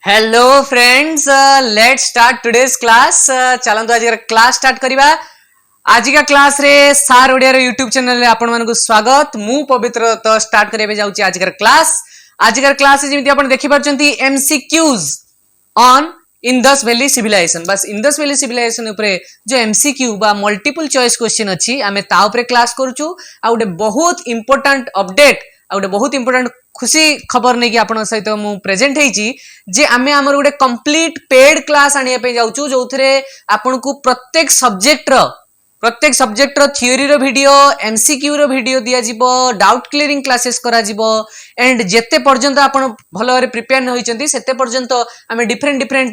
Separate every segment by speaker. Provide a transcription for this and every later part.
Speaker 1: Hello friends, let's start today's class. चलंतु आज class start करिबा। आज का क्लास रे सार ओडिया रे यूट्यूब चैनल रे आपण मानकु स्वागत। मु पवित्र तो स्टार्ट करिबे जाउची आज का क्लास। आज का क्लास जेमिति आपण देखि परचंती MCQs on Indus valley civilization. बस इंदस वैली सिविलाइजेशन ऊपर जो एमसीक्यू बा मल्टीपल चॉइस क्वेश्चन अछि आमे ता ऊपर क्लास करूछु। आ उडे बहुत इंपोर्टेंट अपडेट आ उडे बहुत इंपोर्टेंट खुशी खबर नहीं कि आपण सहित मु प्रेजेंट हेची जे आमे हमर गुडे कंप्लीट पेड क्लास आनिया पे जाउछु जोथरे आपण को प्रत्येक सब्जेक्ट रो थ्योरी रो वीडियो एमसीक्यू रो वीडियो दिया जिवो, डाउट क्लियरिंग क्लासेस करा जिवो एंड जेते पर्यंत आपण भलो भाबरे प्रिपेयर न होइचंती सेते पर्यंत आमे डिफरेंट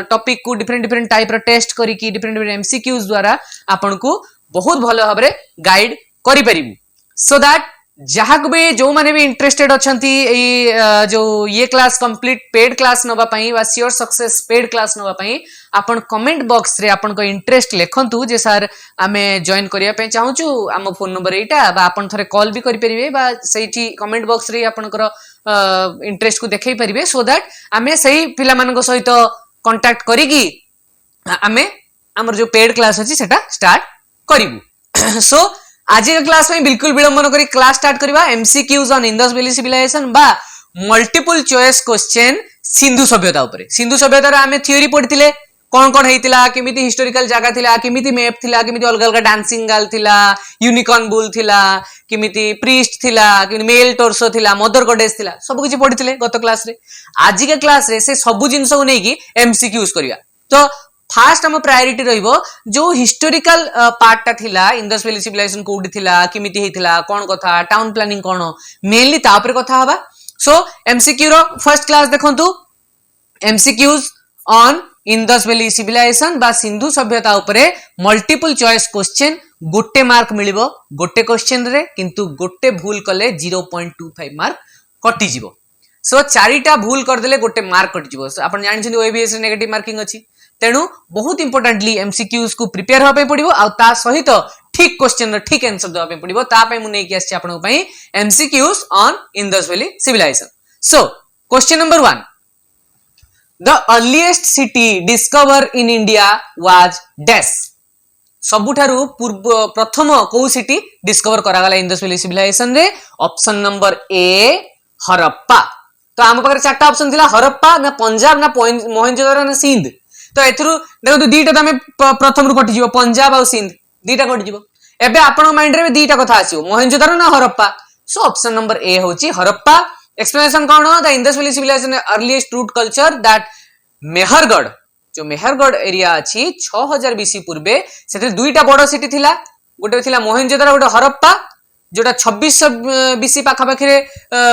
Speaker 1: टॉपिक को डिफरेंट टाइप रो टेस्ट करी की डिफरेंट एमसीक्यूज द्वारा आपण को बहुत भलो भाबरे गाइड करि परिबु। सो दैट जहाँ को भी जो माने भी इंटरेस्टेड अच्छी जो ये क्लास कंप्लीट पेड क्लास नवा पाई वा सियोर सक्सेस पेड क्लास नवा पाई आपण कमेंट बॉक्स रे आपण को इंटरेस्ट लेखंतु जे सर आमे जॉइन करिया पे चाहूछु। आम फोन नंबर एटा बा आपण थरे कॉल भी करि परिबे बा सेठी कमेंट बॉक्स रे आपनकर इंटरेस्ट को देखै परिबे सो दैट आमे सही पिला मानको सहित कांटेक्ट करिकी आमे हमर जो पेड क्लास अछि सेटा स्टार्ट करिवु। सो आज का क्लास में बिल्कुल विलंब न करी क्लास स्टार्ट करबा। MCQs on Indus valley civilisation बा मल्टीपल चॉइस क्वेश्चन सिंधु सभ्यता ऊपर। सिंधु सभ्यता रे आमे थ्योरी पढितिले कोन हेतिला, केमिति हिस्टोरिकल जागा थिला, केमिति मैप थिला, केमिति अलग अलग डांसिंग गर्ल थिला, यूनिकॉर्न बुल थिला, केमिति प्रीस्ट थिला, केमिति मेल टोर्सो थिला, मदर गॉडेस थिला, सब किछि पढितिले गत क्लास रे। आज का क्लास रे से सब जिंस को नै कि एमसीक्यूज करबा। तो फास्ट हम प्रायोरिटी रहिबो जो हिस्टोरिकल पार्ट टा थिला इंदस वैली सिविलाइजेशन कोडी थिला, केमिति हेतिला, कोन कथा, टाउन प्लानिंग कोन मेनली ता ऊपर कथा हबा। सो एमसीक्यू रो फर्स्ट क्लास देखंतु MCQs on Indus valley civilisation बा सिंधु सभ्यता ऊपर मल्टीपल चॉइस क्वेश्चन गोटे मार्क मिलिबो गोटे क्वेश्चन रे, किंतु गोटे भूल कले 0.25 मार्क कटि जिवो। सो चारिटा भूल कर देले गोटे मार्क कटि जिवो। आपण जानि छथि ओएबीएस रे नेगेटिव मार्किंग अछि तेणु बहुत इंपोर्टेंटली एमसीक्यूज को प्रिपेयर होबे पड़िबो आ ता सहित ठीक क्वेश्चन रो ठीक आंसर देबे पड़िबो। ता पय मु नै कि आछि आपन पय MCQs on Indus valley civilization. So question number 1, the earliest city discover in India was dash. सबुठारु पूर्व प्रथम को सिटी डिस्कवर करा गला इंदस वैली सिविलाइजेशन रे? Option number A Harappa. तो आम पाखरे चारटा ऑप्शन थिला, हरप्पा ना पंजाब ना मोहनजोदारो ना सिंध। तो एथरु देखो दीटा तो हमें प्रथम रु कटि जिवो, पंजाब आ सिंध दीटा कटि जिवो। एबे आपन माइंड रे दीटा कथा आसीओ, मोहनजोदारो ना Harappa. So option number A होची हरप्पा। एक्सप्लेनेशन कोन हो? The Indus valley civilisation earliest root culture that Mehrgarh, जो मेहरगढ़ एरिया अछि 6000 बीसी पूर्वे सेते दुईटा बड़ सिटी थिला, गोटे थिला मोहनजोदारो, गोटे हरप्पा जोटा 2600 बीसी पाखा पाखरे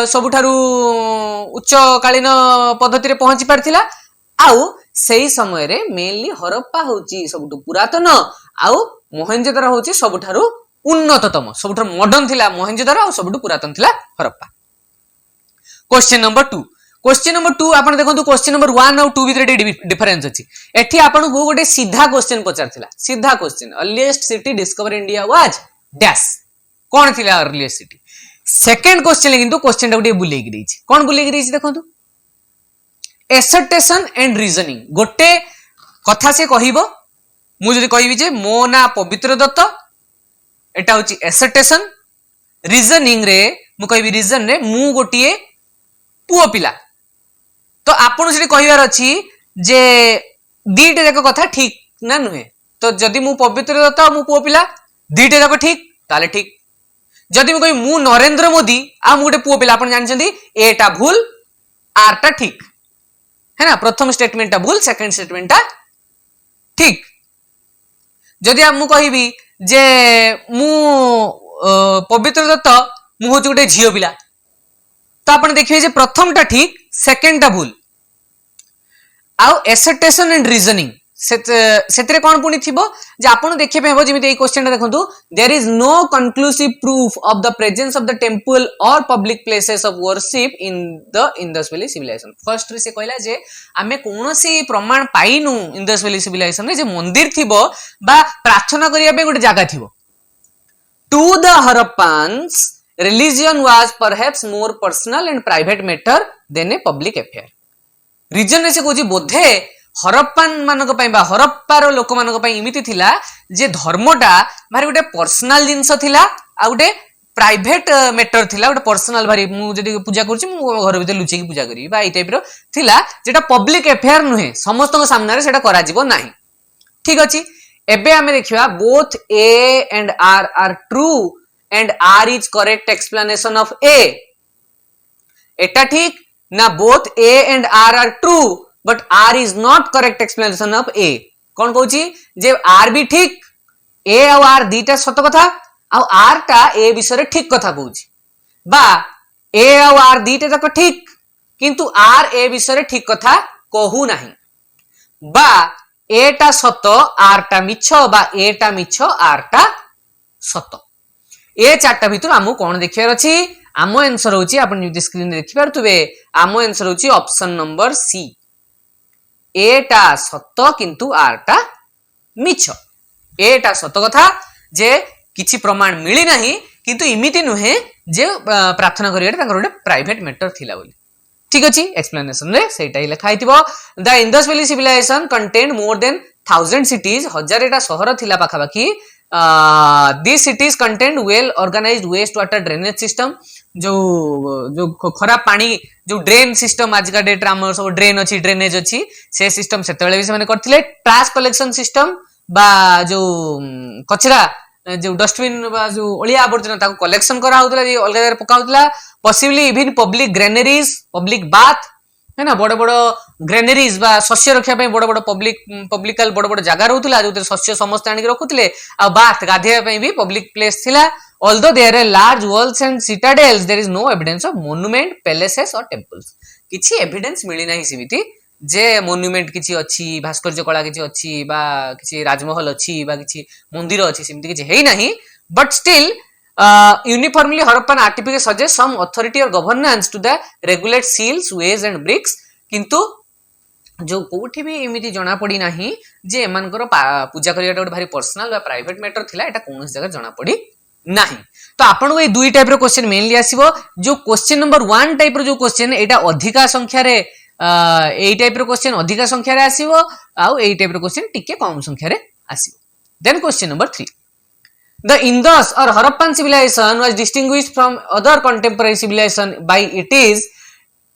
Speaker 1: सबुठारु उच्च कालीन पद्धति रे पहुंची पारथिला। आउ सेही समय रे मेनली हरप्पा होची सबुठु पुरातन आउ मोहनजोदारो होची सबुठारु उन्नततम, सबुठारु मॉडर्न थिला मोहनजोदारो आउ सबुठु पुरातन थिला हरप्पा। क्वेश्चन नंबर 2 आपण देखंतु क्वेश्चन नंबर 1 और 2 भितर डिफरेंस अछि। एठी आपण को गोटे सीधा क्वेश्चन पचारथिला, सीधा question, earliest city discover India was dash. कोन थिला अर्लीएस्ट सिटी? सेकंड क्वेश्चन किंतु क्वेश्चन टा गोटे बुलेई गिरैछि। कोन बुलेई गिरैछि देखंतु, एसर्टेशन एंड रीजनिंग। गोटे कथा से कहिबो, मु जदि कहिबि जे मो ना पवित्र दत्त, एटा होची एसर्टेशन। रीजनिंग रे मु कहिबि रीजन रे मु गोटिए पुओ पिला। तो आपण जदि कहिबार अछि जे दीटे जाक कथा ठीक ना नुहे, तो जदि मु पवित्र दत्त मु पुओ पिला दीटे जाक ठीक ताले ठीक। जदि मु कहि मु नरेंद्र मोदी आ मु गोटे पुओ पिला, आपण जानछन्ती एटा भूल आर टा ठीक है ना। प्रथम स्टेटमेंट टा भूल, सेकंड स्टेटमेंट टा ठीक। जदि मु कहिबी जे मु पवित्र दत्त मु होची गोटे झियो पिला, तो आपण देखिए जे प्रथम टा ठीक सेकंड टा भूल। आउ एसर्टेशन एंड रीजनिंग सेतरे कोन पुनी थिबो जे आपण देखिए पे हबो जेमिति ए क्वेश्चन टा देखंतु, there is no conclusive proof of the presence of the temple और public places of worship in the Indus valley civilization. First रे से कहला जे आमे कोनोसी प्रमाण पाइनु इंदस वैली सिविलाइजेशन रे जे मंदिर थिबो बा प्रार्थना करिया पे गोटे जागा थिबो। To the Harappans religion was perhaps more personal and private matter than a public affair. Reason से कहूँ बोधे हरप्पान मानक बा हरप्पार लोक मानक इमिति थिला जे धर्मटा भारी गोटे पर्सनाल जिनस थिला आ गोटे प्राइवेट मैटर थिला गोटे पर्सनाल भारी मु जदी पूजा करूची मु घर भीतर लुचि की पूजा करी बा ई टाइप रो थिला जेटा पब्लिक अफेयर नुहे समस्त सामने रे सेटा करा जिवो नाही ठीक अछि एबे हमें देखिबा both A and R true and R is correct explanation of A एटा ठीक ना both A and R true but R is not correct explanation of A कौन कहूची जे आर भी ठीक ए और आर दीटा सत कथा और आर टा ए विषय ठीक कथा कहूची बा ए और आर दीटा तक ठीक किंतु आर ए विषय ठीक कथा कहू नाही बा ए टा सत आर टा मिछ बा ए टा मिछ आर टा सत ए चारटा भितर आमु कोन देखियार अछि आमो आंसर होची आपण जो स्क्रीन रे देखि पारथुबे आमो आंसर होची ऑप्शन नंबर सी एटा सत किंतु आरटा मिछ एटा सत कथा जे किछि प्रमाण मिली नाही किंतु इमिति नुहे जे प्रार्थना करिया ताकर गोटे प्राइवेट मैटर थिला बोली ठीक अछि एक्सप्लेनेशन रे सेटा ही लिखा हितिबो the Indus valley civilization contained more than 1000 cities हजार एटा शहर थिला पाखा बाकी these cities contained well organized waste water drainage system जो खराब पानी जो ड्रेन सिस्टम आज का डेट राम सब ड्रेन अच्छी ड्रेनेज अच्छी से सिस्टम से भी से करथिले ट्रैश कलेक्शन सिस्टम बा जो कचरा जो डस्टबिन बा जो ओलिया आवर्जना ताको कलेक्शन करा होतला अलग जगह पका होतला possibly even public granaries public bath है ना बड़ बड़ ग्रेनरीज बा शस्य रखिया पे बड़ बड़ पब्लिकल बड़ बड़ जगह रहउतला जो शस्य समस्त आनी रखुतले आ बाथ गाधेया पे भी पब्लिक प्लेस थिला although there are large walls and citadels there is no evidence of monument palaces or temples किछि एविडेंस मिली नाही सिमिति जे मोन्यूमेंट किछि अछि भास्कर्य कला किछि अछि बा किछि राजमहल अछि बा किछि मंदिर अछि सिमिति किछि हेई नाही but still uniformly Harappan artifacts suggest some authority or governance to the regulate seals ways and bricks किंतु जो कोठी भी एमिति जणा पड़ी नाही जे एमानकर पूजा करियाटा गोटे भारी पर्सनल बा प्राइवेट मैटर थिला एटा कोनस जगह जणा पड़ी नाही तो आपन को दुई टाइप रो क्वेश्चन मेनली आसीबो जो क्वेश्चन नंबर 1 टाइप रो जो क्वेश्चन एटा अधिका संख्या रे एई टाइप रो क्वेश्चन अधिका संख्या रे आसीबो आ एई टाइप रो क्वेश्चन टिके कम संख्या रे आसीबो then question number 3 The Indus or Harappan civilization was distinguished from other contemporary civilization by its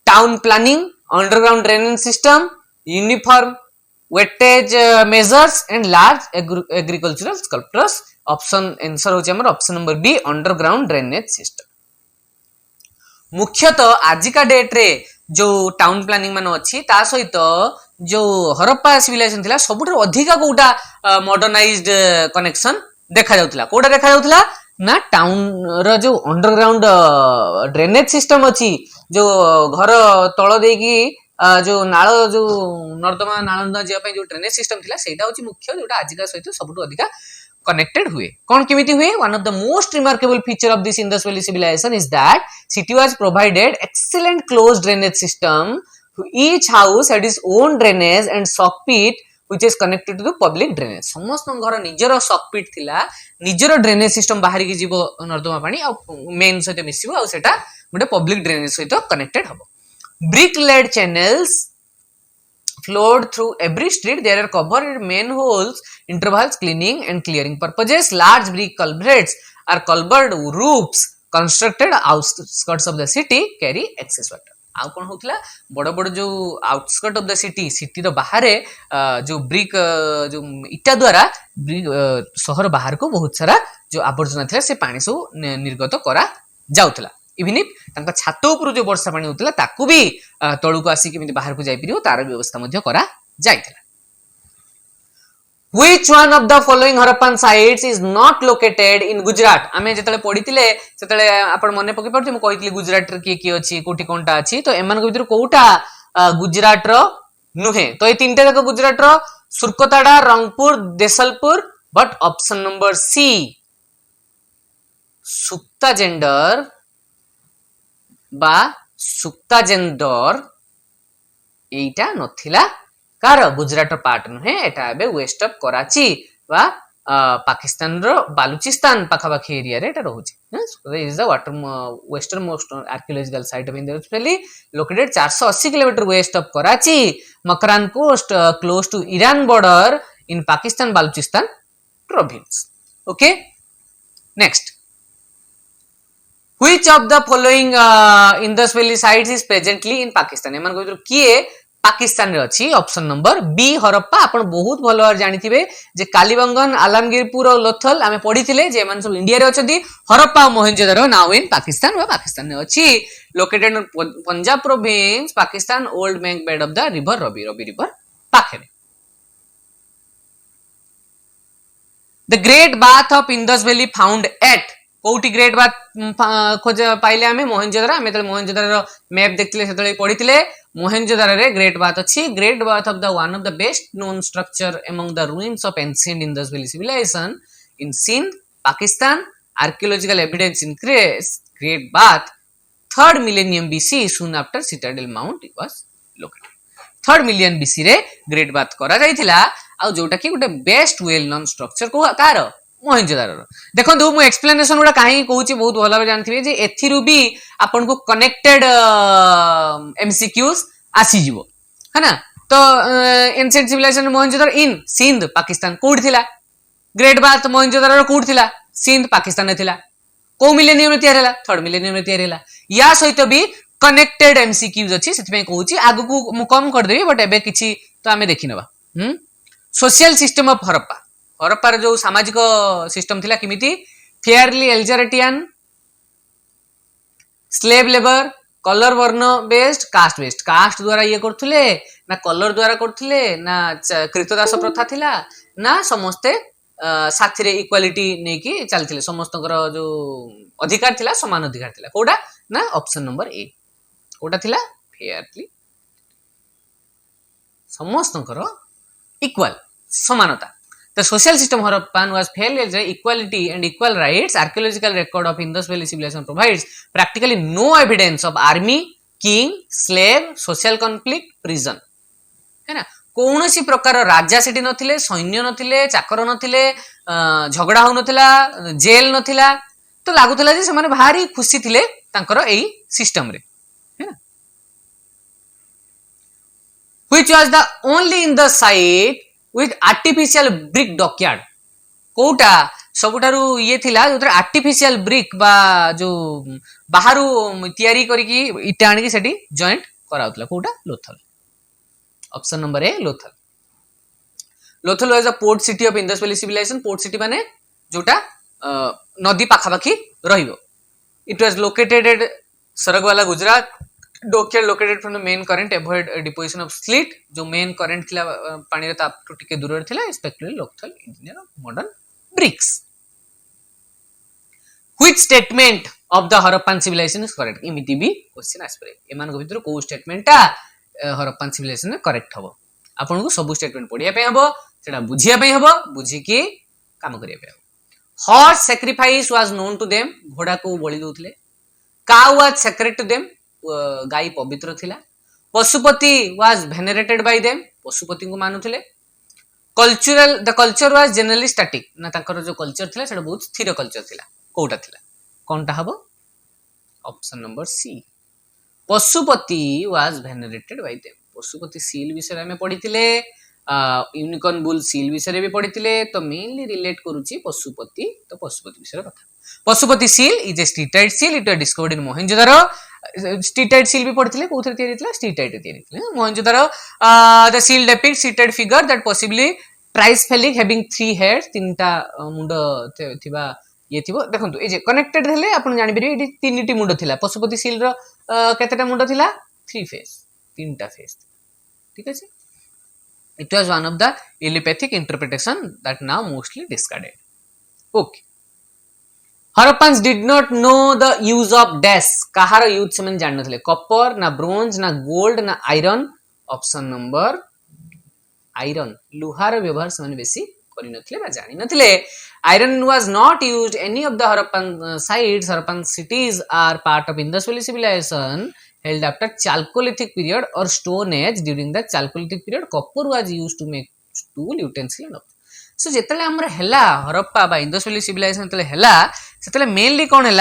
Speaker 1: town planning, underground drainage system, uniform weightage measures and large agricultural sculptures. Option answer होची हमर option number B underground drainage system मुख्यतः आजिका date रे जो town planning मान अछि ता सहित जो हरप्पा सिविलाइजेशन थिला सबुठ अधिका कोटा मॉडर्नाइज्ड कनेक्शन देखा जाउतला कोटा देखा जाउतला ना टाउन रो जो अंडरग्राउंड ड्रेनेज सिस्टम अछि जो घर तळ देकी जो नाळ जो नर्दमा नालंदा जे पे जो ड्रेनेज सिस्टम थिला सेटा होची मुख्य जोटा आजिका सहित सबुठ अधिका connected हुए कौन केमिति हुए one of the most remarkable feature of this Indus Valley civilization is that city was provided excellent closed drainage system each house had its own drainage and sock pit which is connected to the public drainage समस्त घर निजर sock pit थिला निजर drainage system बाहरी की जीवो नर्दमा पानी आ main सहित मिसिबो आ सेटा गोटे public drainage सहित connected हबो brick laid channels flowed through every street there are covered manholes intervals cleaning and clearing purposes large brick culverts are culvered roofs constructed outskirts of the city carry excess water आउ कोन होतला बड़ बड़ जो outskirt of the city रो बाहरे जो brick जो इटा द्वारा शहर बाहर को बहुत सारा जो आवर्जना थिला से पानी सब निर्गत करा जाउतला इवन इफ तांका छात ऊपर जो वर्षा पानी होतला ताकू भी तळु को आसी केमिति बाहर को जाई परियो तार व्यवस्था मध्ये करा जाइतला Which one of the following Harappan sites is not located in Gujarat आमे जेतले पढितिले सेतले आपण मने पकि पडथि म कहितली गुजरात रे की अछि कोठी कोनटा अछि तो एमान के भीतर कोउटा गुजरात रो नुहे तो ए तीनटा जक गुजरात रो Surkotada Rangpur Desalpur but option number C सुक्ता जेंडर बा सुक्ता जेंडर एटा नथिला कार गुजरात पार्ट नुहे एटा एबे वेस्ट ऑफ कराची बा पाकिस्तान रो बालूचिस्तान पाखापाखी एरिया रे एटा रहउची is the water western most archaeological site of Indus valley located 480 kilometre west of Karachi Makran coast close to Iran border in Pakistan Baluchistan province okay next Which of the following Indus Valley sites is presently in Pakistan? एमान को किए पाकिस्तान रे अछि option number B Harappa आपण बहुत भलो भाव जानिथिबे जे कालीबंगन आलमगीरपुर और लोथल आमे पढिथिले जे एमान सब इंडिया रे अछथि हरप्पा और मोहेंजोदारो नाउ इन पाकिस्तान व पाकिस्तान रे अछि located Punjab province Pakistan old bank bed of the river Ravi river पाखरे the great bath of Indus valley found at कोटी ग्रेट बाथ खोज पाइले आमे मोहेंजोदारो आमे त मोहेंजोदारो मैप देखथिले सेतले पढिथिले मोहेंजोदारो रे ग्रेट बाथ अछि great bath of the one of the best known structure among the ruins of ancient Indus Valley civilization in Sindh Pakistan archaeological evidence increase great bath 3rd millennium BC soon after citadel mount was located 3rd million BC रे great bath करा जायथिला आ जोटा कि गोटे best well known structure को car Mohenjo-daro देखो मु explanation गुडा काहे कहूची बहुत भलो जानथिबे जे एथिरु भी आपन को कनेक्टेड एमसीक्यूज आसी जीवो है ना तो एंशिएंट सिविलाइजेशन मोहेंजोदारो इन सिंध पाकिस्तान कोड थिला ग्रेट बाथ मोहेंजोदारो कोड थिला सिंध पाकिस्तान ने थिला को मिलेनियम रे तयार हैला 3rd मिलेनियम रे तयार हैला या सहित भी कनेक्टेड एमसीक्यूज अछि सेति कहूची आगु को मु कम कर देबी बट एबे किछि तो आमे देखि नबा social system of Harappa Harappa रे जो सामाजिक सिस्टम थिला किमिति फेयरली एल्जरेटियन स्लेव लेबर कलर वर्ण बेस्ड कास्ट द्वारा ये करथुले ना कलर द्वारा करथुले ना कृतदास प्रथा थिला ना समस्ते साथी रे इक्वालिटी नै कि चलथिले समस्तकर जो अधिकार थिला समान अधिकार थिला कोडा ना ऑप्शन नंबर ए कोडा थिला फेयरली समस्तकर इक्वल समानता The social system Harappan was fairly equality and equal rights. Archaeological record of Indus Valley civilization provides practically no evidence of army, king, slave, social conflict, prison. है ना कौनसी प्रकार राजा सेठी नथिले सैन्य नथिले चाकर नथिले झगड़ा हो नथिला जेल नथिला तो लागुथिला जे से माने भारी खुशी थिले तांकर एई सिस्टम रे है ना which was the only in the site with artificial brick dockyard Kota सबुठारु ये थिला जोतर आर्टिफिशियल ब्रिक बा जो बाहरु तयारी करिकी इटा आनी सेठी जॉइंट कराउतला कोटा Lothal option number A Lothal was a port city of Indus valley civilization port city माने जोटा नदी पाखापाखी रहिबो it was located at Saragwala Gujarat dockyard located from the main current avoid deposition of slit जो मेन करंट थिला पानी रे ताप टू टिके दूर थिला स्पेक्युलर Lothal engineer of modern bricks which statement of the Harappan civilization is correct इमिति भी क्वेश्चन आस्परे एमान को भितर को स्टेटमेंटटा हरप्पन सिविलाइजेशन में करेक्ट हबो आपन को सब स्टेटमेंट पढिया पे हबो सेटा बुझिया पे हबो बुझी के काम करिया पे हबो horse sacrifice was known to them घोड़ा को बलि दोथले cow was sacred to them गाई पवित्र थिला Pashupati was venerated by them Pashupati को मानुथिले the culture was generally static ना ताकर जो कल्चर थिला सेटा बहुत स्थिर कल्चर थिला कोटा थिला कोनटा हबो option number C Pashupati was venerated by them Pashupati seal विषय में पढिथिले यूनिकॉर्न बुल सील विषय भी पढिथिले तो मेनली रिलेट करूची पशुपति तो पशुपति विषय कथा Pashupati seal is a steatite seal it was discovered in Mohenjodaro steatite seal भी पढिथिले कोथरे तयारी थिला स्ट्रीटाइट तयारी थिला Mohenjodaro the seal depicts steatite figure that possibly tricephalic having 3 heads तीनटा मुंड थिबा ये थिबो देखंतु ए जे कनेक्टेड हेले आपण जानि बेरि एटी तीनटी मुंड थिला पशुपति सील रो केतेटा मुंड थिला 3 फेस तीनटा फेस ठीक अछि it was one of the allopathic interpretation that now mostly discarded okay Harappans did not know the use of dash kahar use semen jann nathile copper na bronze na gold na iron option number iron luhar व्यवहार semen besi kori nathile ba jani nathile iron was not used any of the Harappan sites Harappan cities are part of Indus Valley civilization held after Chalcolithic period or Stone Age. During the Chalcolithic period, copper was used to make tool, utensil and सो जिते आमर है हरप्पा बा Indus valley civilisation जो है mainly कौन है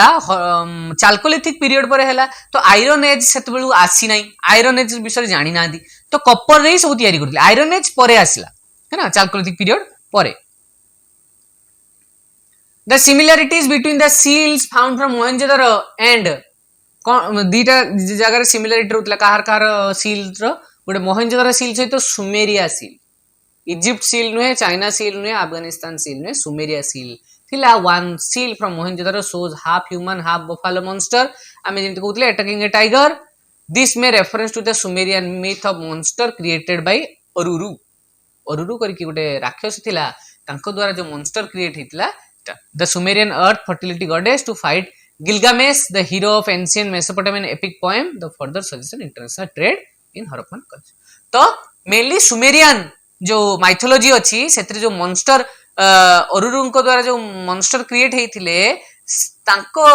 Speaker 1: chalcolithic period पर है तो आयरन एज से आसी ना आयरन एज विषय जानी ना तो कपर रे सब तैयारी करथिले आयरन एज परे आसिला है ना चाल्कोलिथिक पीरियड परे the similarities between the seals found from Mohenjodaro and दीटा जगह सिमिलारिटी रहउतला कहार कहार सील्स रो गोटे मोहेंजोदारो सील सहित सुमेरिया सील इजिप्ट सील नुहे चाइना सील नुहे अफगानिस्तान सील नुहे सुमेरिया सील थिला one seal from Mohenjodaro shows half human half buffalo monster आमे जेंति कहउतले attacking a tiger this may reference to the Sumerian myth of monster created by अरुरु अरुरु करके गोटे राक्षस थिला तांको द्वारा जो मॉन्स्टर क्रिएट हितला the Sumerian earth fertility goddess to fight Gilgamesh the hero of ancient Mesopotamian epic poem the further suggestion international trade in Harappan culture तो mainly Sumerian जो माइथोलॉजी अच्छी से जो मॉन्स्टर अरुरु द्वारा जो मॉन्स्टर क्रिएट होते तांको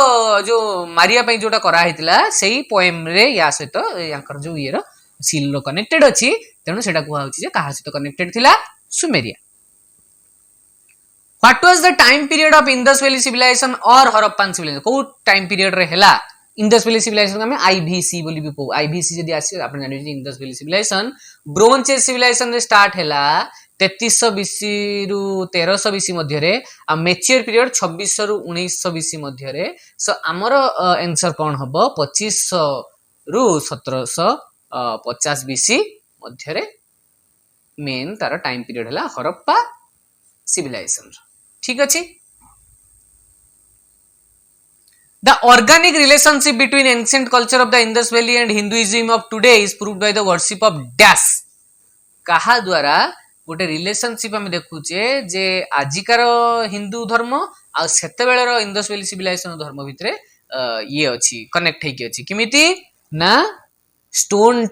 Speaker 1: जो मारिया पई जोटा करा हितला सेही पोएम रे या सहित याकर जो ये रो सील रो कनेक्टेड अछि तेनु सेटा कुहा होछि जे काहा सहित कनेक्टेड थिला Sumeria what was the time period of Indus valley civilization और हरप्पन सिविलाइजेशन को टाइम पीरियड रे हैला इंडस वैली सिविलाइजेशन हमें आईवीसी बोली भी को आईवीसी जदी आसी आपन जानि जे Indus valley civilization bronze age civilization रे स्टार्ट हैला 3300 बीसी रु 1300 बीसी मध्य रे आ मैच्योर पीरियड 2600 रु 1900 बीसी मध्य रे सो हमर आंसर कोन हबो 2500 रु 1750 बीसी मध्य रे मेन तार टाइम पीरियड हैला हरप्पा सिविलाइजेशन ठीक अछि The organic relationship between ancient culture of the Indus Valley and Hinduism of today is proved by the worship of dash कहा द्वारा गोटे रिलेशनशिप आम देखुचे जे आजिकार हिंदू धर्म आ सेते बेलर इंडस वैली सिविलाइजेशन धर्म भितरे ये अछि कनेक्ट हेकी अछि किमिति ना stone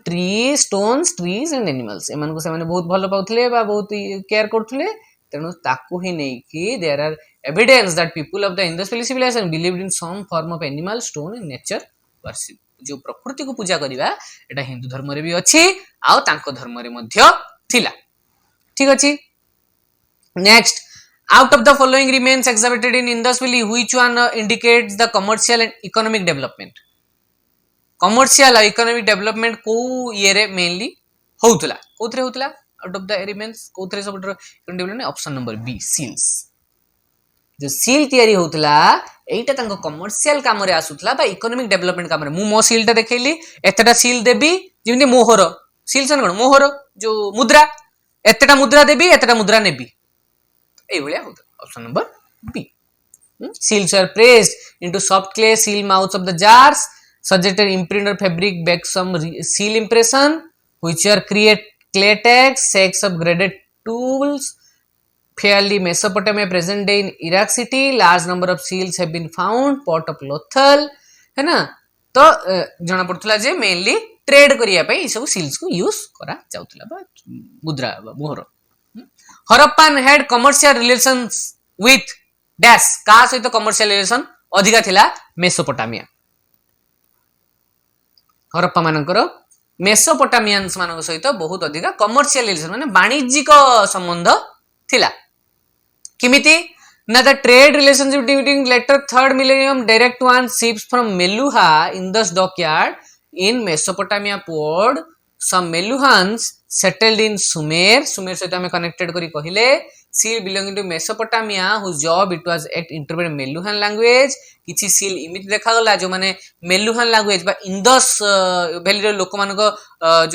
Speaker 1: stones trees and animals एमान को से माने बहुत भलो पाउथले बा बहुत केयर करथले तेणु ताकू ही नहीं कि there are evidence that people of the Indus valley civilisation believed in some form of animal stone and nature worship जो प्रकृति को पूजा करिवा एटा हिंदू धर्म रे भी अछि आ तांको धर्म रे मध्य थिला ठीक अछि next out of the following remains exhibited in Indus valley which one indicates the commercial and economic development commercial और इकोनॉमिक डेवलपमेंट को ये रे मेनली होउतला कोथरे होउतला आउट ऑफ द रिमेन्स कोथरे सब development option number B seals जो सील तयारी होतला एटा तांको कमर्शियल काम रे आसुतला बा इकोनॉमिक डेवलपमेंट काम रे मु मो सील ता देखैली एतटा सील देबी जेमि मोहर सील सन कोन मोहर जो मुद्रा एतटा मुद्रा देबी एतटा मुद्रा नेबी एई भलिया होतला option number B seals are pressed into soft clay seal mouths of the jars suggested imprint or fabric back some seal impression which are create clay tags sacks of graded tools fairly Mesopotamia present day in Iraq city large number of seals have been found port of Lothal है ना तो जना पड़थला जे mainly trade करिया पे ई सब seals को use करा जाउतला बा मुद्रा बा मोहर Harappan had commercial relations with dash का सहित कमर्शियल रिलेशन अधिका थिला मेसोपोटामिया हरप्पा मानकर मेसोपोटामियंस मानक सहित बहुत अधिका कमर्शियल रिलेशन माने वाणिज्यिक संबंध थिला किमिति ना the trade relationship between later 3rd millennium direct one ships from Meluha in the dockyard in Mesopotamia port some Meluhans settled in Sumer सहित हमें connected करी कहिले seal belonging to Mesopotamia whose job it was act interpret Meluhan language किछि seal इमिति देखा गला जो माने Meluhan language बा इंडस वैली रे लोक मानको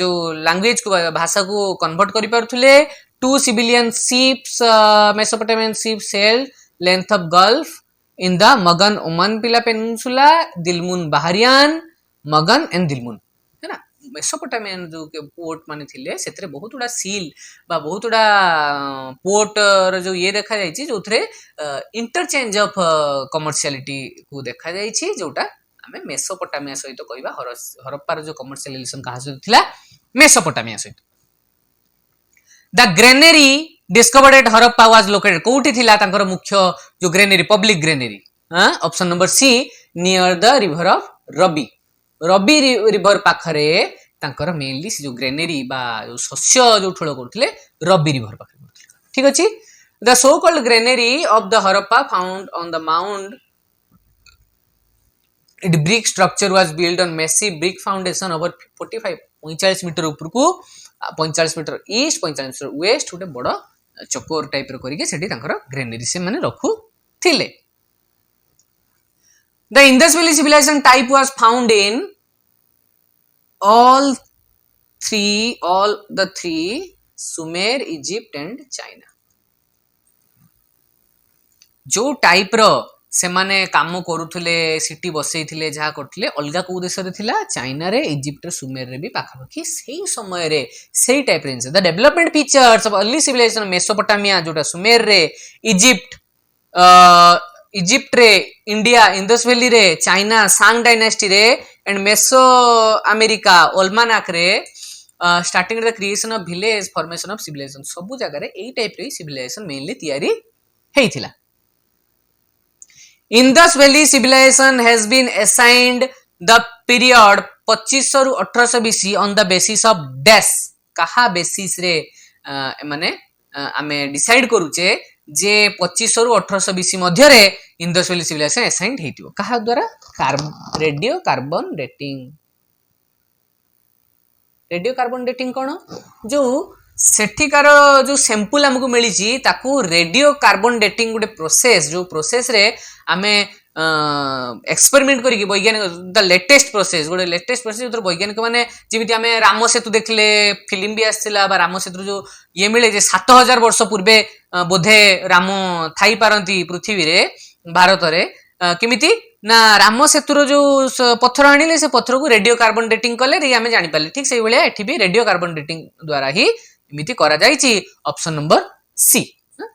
Speaker 1: जो लैंग्वेज को भाषा को कन्वर्ट करि परथुले two civilian ships Mesopotamian ships sailed length of Gulf in the Magan Oman Pila Peninsula Dilmun Baharian Magan and Dilmun है ना मेसोपोटामियन जो के पोर्ट माने थिले सेतरे बहुत उडा सील बा बहुत उडा पोर्ट र जो ये देखा जाई छी जोथरे इंटरचेंज ऑफ कमर्शियलिटी को देखा जाई छी जोटा हमें मेसोपोटामिया सहित कहबा हरप्पा जो कमर्शियल रिलेशन कहा सहित थिला मेसोपोटामिया सहित the granary discovered at Harappa was located कोठी थिला तांकर मुख्य जो granary public granary option number C near the river of Ravi Ravi river पाखरे तांकर मेनली जो ग्रेनरी बा जो शस्य जो ठोळ करथिले रबी रिवर पाखरे करथिले ठीक अछि The so-called granary of the Harappa found on the mound, its brick structure was built on massive brick foundation over 45 45 metre उपरकू 45 मीटर ईस्ट 45 मीटर वेस्ट गोटे बड़ चकोर टाइप रो करिके सेठी तांकर ग्रेनरी से माने रखु थिले. The Indus Valley civilization type was found in all the three Sumer, Egypt and China. जो टाइप रो से माने काम करूथले सिटी बसैथिले जहा करथले अलगा को देश रे थिला चाइना रे इजिप्ट रे सुमेर रे भी पाखापाखी सेही समय रे सेही टाइप रे. The development features of early civilisation Mesopotamia जोटा सुमेर रे इजिप्ट इजिप्ट रे इंडिया इंडस वैली रे चाइना सांग डायनेस्टी रे एंड मेसो अमेरिका ओल्मानाक रे starting the creation of village formation of civilisation सब जगह रे एई टाइप रे सिविलाइजेशन मेनली तयारी हेइथिला. Indus Valley civilization has been assigned the period 2500 ରୁ 1800 BC on the basis of dash. कहा बेसिस रे माने आमे डिसाइड करूचे जे 2500 ରୁ 1800 BC मध्य रे इंडस वैली सिविलाइजेशन असाइन्ड हेतिबो कहा द्वारा रेडियो कार्बन डेटिंग कोन जो सेठिकार जो सैंपल हमको मिली ताकू रेडियो कार्बन डेटिंग गोटे प्रोसेस जो प्रोसेस रे आमे एक्सपेरिमेंट करिक वैज्ञानिक द लेटेस्ट प्रोसेस गोटे लेटेस्ट प्रोसेस जो वैज्ञानिक माने जिमिति आमे राम सेतु देखले फिल्म भी आसला बा राम सेतु जो ये मिले जे 7000 वर्ष पूर्वे बोधे राम थाई पारंती पृथ्वी रे भारत रे किमिति ना राम सेतुर जो पत्थर आनिले से पत्थर को रेडियो कार्बन डेटिंग कले रे आमे जानि पाले ठीक सेही भलिया एठी भी रेडियो कार्बन डेटिंग द्वारा ही इमिति करा जायछि. Option number C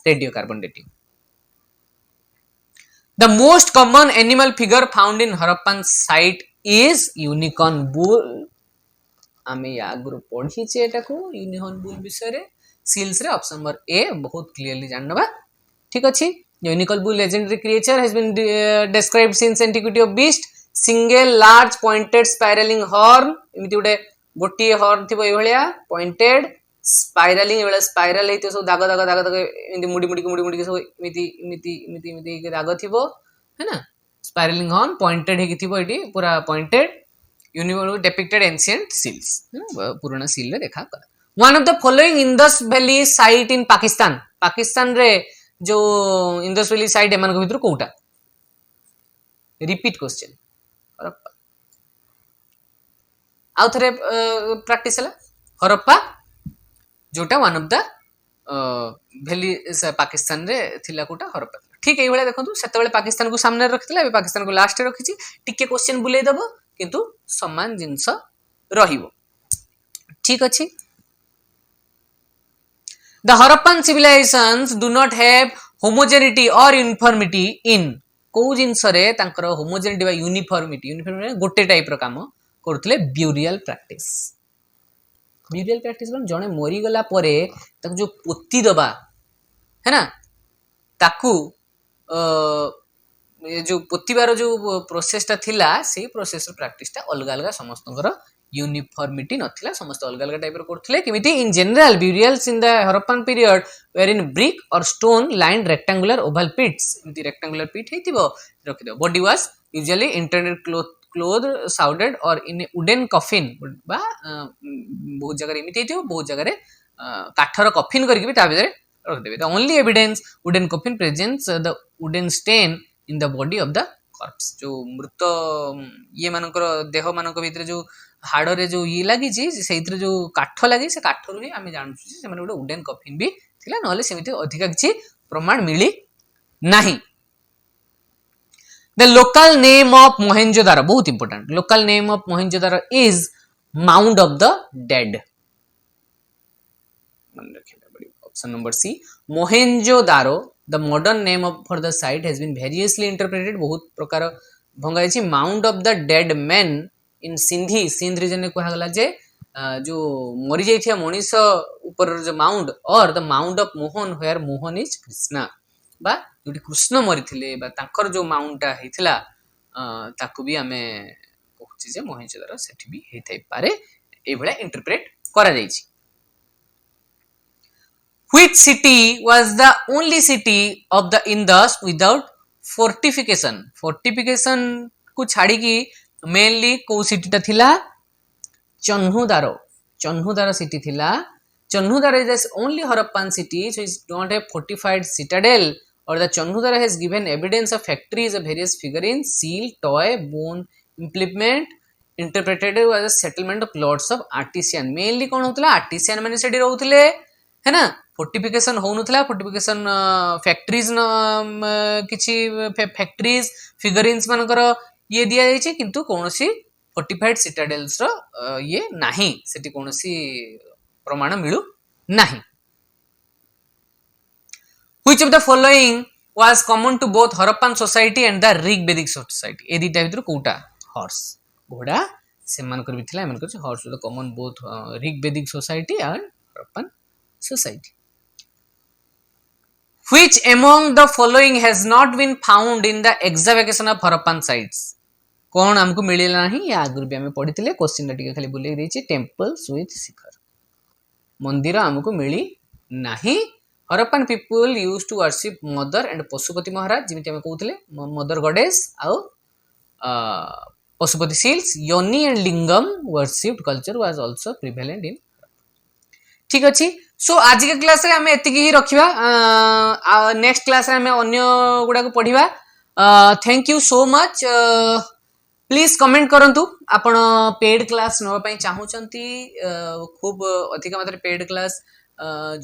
Speaker 1: radio carbon dating. The most common animal figure found in Harappan site is unicorn bull. आमे या ग्रुप पढ़ी छे एटा को यूनिकॉर्न बुल विषय रे सील्स रे ऑप्शन नंबर ए बहुत क्लियरली जानबा ठीक अछि. Unicorn bull legendary creature has been described since antiquity of beast. Single large pointed spiralling horn इमिति गोटे गोटी हॉर्न थिबो ए भलिया पॉइंटेड स्पाइरलिंग एवला स्पाइरल हेते सब दाग दाग दाग दाग इमिति मुडी के सब इमिति दाग थिबो है ना. स्पाइरलिंग हॉर्न पॉइंटेड हेकी थिबो एटी पूरा pointed universe depicted ancient seals पुराना सील रे देखा कर. One of the following Indus valley site in Pakistan रे जो इंडस वैली साइट एमान को भीतर कोउटा रिपीट क्वेश्चन हरप्पा आउ थरे प्रैक्टिस हला. हरप्पा जोटा one of the valley Pakistan रे थिला कोटा हरप्पा ठीक एई भले देखंतु सेते बेले पाकिस्तान को सामने रखथिला ए पाकिस्तान को लास्ट रे रखिछि टिके क्वेश्चन बुले दबो किंतु समान जिंस रहिबो ठीक अछि. The Harappan civilizations do not have homogeneity or uniformity in को जिंस रे तांकर होमोजेनिटी बा यूनिफॉर्मिटी गोटे टाइप रो काम करथले ब्यूरियल प्रैक्टिस जने मरी गला परे ताकू जो पोती दबा है ना ताकू जो पोतीबार जो प्रोसेसटा थिला से प्रोसेस प्रैक्टिसटा अलग अलग समस्तଙ୍କର यूनिफॉर्मिटी नथिला समस्त अलग अलग टाइप रो करथले किमिति in general burials in the Harappan period where in brick और stone lined rectangular oval pits इमिति रेक्टेंगुलर पिट हेतिबो रखि दो. Body was usually internet cloth shrouded और इन वुडन कफिन बा बहुत जगह इमिति हेतिबो बहुत जगह रे काठर कफिन करके भी ता भीतर रख देबे. The only evidence wooden coffin presents the wooden stain in the body of the corpse जो मृत ये मानकर देह मानक भीतर जो हाड़ रे जो ये लगी से जो काठ लगी से काठ रू ही आम जानू से गोटे वुडन कफिन भी थिला नहले सेमिति अधिक किछि प्रमाण मिली नाही. The local name of Mohenjodaro बहुत important. Local name of Mohenjodaro is mound of the dead. मन रखिए option number C Mohenjodaro. The modern name of for the site has been variously interpreted बहुत प्रकार भंगा जायछि. Mound of the dead man in Sindh region में कहा गला जे जो मरी जाइथिया मनीष ऊपर जो माउंड और the mound of Mohan where Mohan is Krishna बा जोटी कृष्ण मरी थिले बा तांकर जो माउंडटा हेथिला ताकू भी हमें कहछि जे मोहेंजोदारो सेठी भी हेथाइ पारे ए भला इंटरप्रेट करा जाइछि. Which city was the only city of the Indus without fortification? Fortification को छाड़ी की mainly को city टा थिला चन्हुदारो. चन्हुदारो city थिला. Chanhudara is the only Harappan city which is not a fortified citadel, or the Chanhudara has given evidence of factories of various figurines, seal, toy, bone implement interpreted as a settlement of lots of artisan. Mainly कौन होतला artisan माने सेठी रहउतले है ना. Fortification होउनथला. Fortification factories किछि factories फिगरिन्स मानकर ये दिया जाइछि किंतु कोनोसी फोर्टिफाइड सिटाडेल्स रो ये नाही. सेठी कोनोसी प्रमाण मिलू नहीं. Which of the following was common to both Harappan society and the Rigvedic society? ए दिटा भितर कोटा हॉर्स घोड़ा सेमानकर भी थिला. एमानकर horse the common both Rigvedic society and Harappan society. Which among the following has not been found in the excavation of Harappan sites? कौन हमको मिलेला नहीं. या आगुर भी हमें पढ़िथिले. क्वेश्चन टिके खाली बुलेई देछि. टेम्पल्स विथ शिखर मंदिर आमको मिली नहीं. Harappan people use to worship mother and Pashupati Maharaj जिमिति हमें कहउथिले मदर गॉडेस आउ Pashupati seals. Yoni and lingam worshipped culture was also prevalent in. ठीक अछि. सो आज के क्लास रे हमें एतिकी ही रखिबा. नेक्स्ट क्लास रे हमें अन्य गुडा को पढिबा. Thank you so much. Please comment करंतु आपण पेड क्लास नवा पई चाहूचंती. खूब अधिक मात्रा पेड क्लास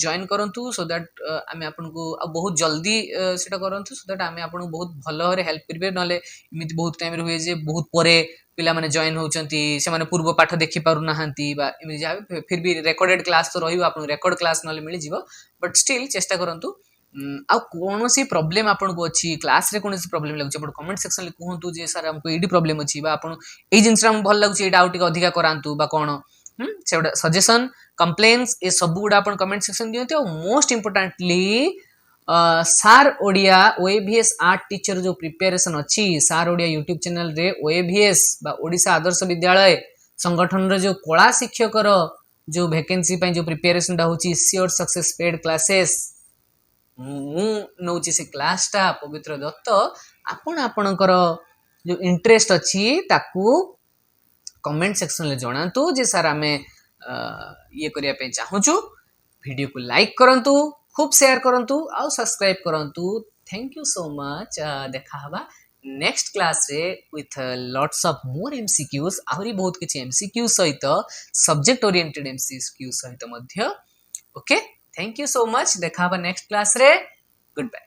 Speaker 1: जॉइन करंतु सो दैट आमे आपन को बहुत जल्दी सेटा करंतु सो दैट आमे आपन को बहुत भलो रे हेल्प करबे. नले इमिति बहुत टाइम रे होय जे बहुत परे पिला माने जॉइन होचंती से माने पूर्व पाठ देखि पारु नाहंती बा इमिति जा फिर भी रिकॉर्डेड क्लास तो रहिबो. आपन रिकॉर्ड क्लास नले मिलि जिवो बट स्टिल चेष्टा करंतु. आ कोनोसी प्रॉब्लम आपन को अछि क्लास रे कोनोसी प्रॉब्लम लागछ आपण कमेंट सेक्शन ले कहंतु जे सर हमको एडी प्रॉब्लम अछि बा आपण एई जिंसरा हम भल लागछ एडा आउट अधिका करांतु बा कोन सेडा सजेशन कंप्लेन्स ए सब गुडा आपण कमेंट सेक्शन दियंते. और मोस्ट इंपोर्टेंटली सार ओडिया ओएवीएस आर्ट टीचर जो प्रिपरेशन अछि सार ओडिया यूट्यूब चैनल रे ओएवीएस बा ओडिशा आदर्श विद्यालय संगठन रे जो कला शिक्षक रो जो वैकेंसी पई जो प्रिपरेशन दा होछि श्योर सक्सेस पेड क्लासेस नौची से क्लास टा पवित्र दत्त आपण आपणकर जो इंटरेस्ट अछि ताकू कमेंट सेक्शन ले जणांतु जे सर हमें ये करिया पे चाहूछु. वीडियो को लाइक करंतु खूब शेयर करंतु और सब्सक्राइब करंतु. Thank you so much. देखा हवा नेक्स्ट क्लास रे with lots of more MCQs. आहुरी बहुत किछि एमसीक्यू सहित सब्जेक्ट ओरिएंटेड एमसीक्यू सहित मध्य. Okay thank you so much. देखा हवा नेक्स्ट क्लास रे. Good bye.